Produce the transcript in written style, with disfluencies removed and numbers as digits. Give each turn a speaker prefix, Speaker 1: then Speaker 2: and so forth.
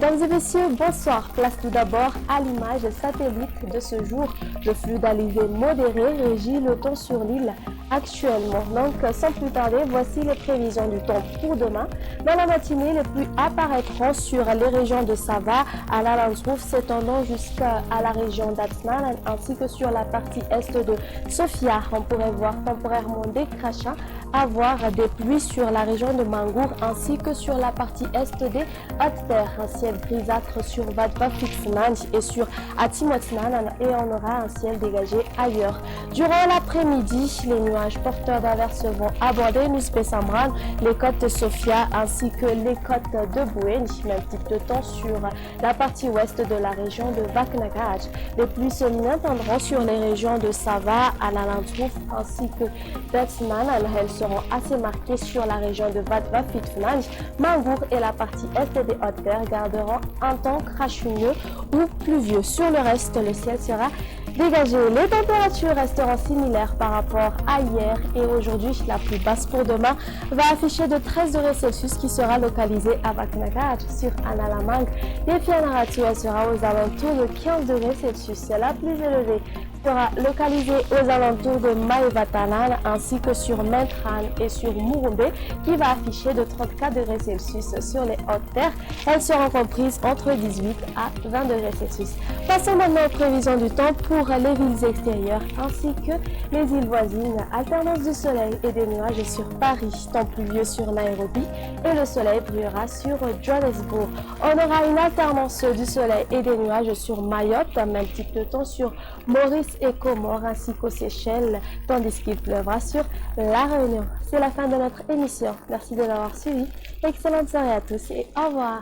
Speaker 1: Mesdames et messieurs, bonsoir. Place tout d'abord à l'image satellite de ce jour. Le flux d'alizé modéré régit le temps sur l'île actuellement. Donc, sans plus tarder, voici les prévisions du temps pour demain. Dans la matinée, les pluies apparaîtront sur les régions de Sava, à l'Alantrouf, s'étendant jusqu'à la région d'Atsnan, ainsi que sur la partie est de Sofia. On pourrait voir temporairement des crachats, avoir des pluies sur la région de Mangour, ainsi que sur la partie est des Hautes-Terres. Un ciel grisâtre sur Vadva Fixnan et sur Atimotnan, et on aura un ciel dégagé ailleurs. Durant l'après-midi, les nuages porteurs d'averses vont aborder Nuspe Samran, les côtes de Sofia ainsi que les côtes de Bouéni, même type de temps sur la partie ouest de la région de Vaknagaj. Les pluies se maintiendront sur les régions de Sava, Alalantrouf ainsi que Betsman. Elles seront assez marquées sur la région de Vadva Fitfnanj. Mangour et la partie est des Hautes-Terres garderont un temps crachuneux ou pluvieux. Sur le reste, le ciel sera dégagé. Les températures resteront similaires par rapport à hier et aujourd'hui. La plus basse pour demain va afficher de 13 degrés Celsius qui sera localisée à Vaknagaj sur Analamang. Les Fianaratua sera aux alentours de 15 degrés Celsius. La plus élevée sera localisée aux alentours de Maevatanan ainsi que sur Mentran et sur Murumbe qui va afficher de 34 degrés Celsius sur les Hautes-Terres. Elles seront comprises entre 18 à 20 degrés Celsius. Passons maintenant aux prévisions du temps pour les villes extérieures ainsi que les îles voisines. Alternance du soleil et des nuages sur Paris, temps pluvieux sur Nairobi et le soleil brillera sur Johannesburg. On aura une alternance du soleil et des nuages sur Mayotte, même type de temps sur Maurice et Comores ainsi qu'aux Seychelles, tandis qu'il pleuvra sur La Réunion. C'est la fin de notre émission. Merci de l'avoir suivi. Excellente soirée à tous et au revoir.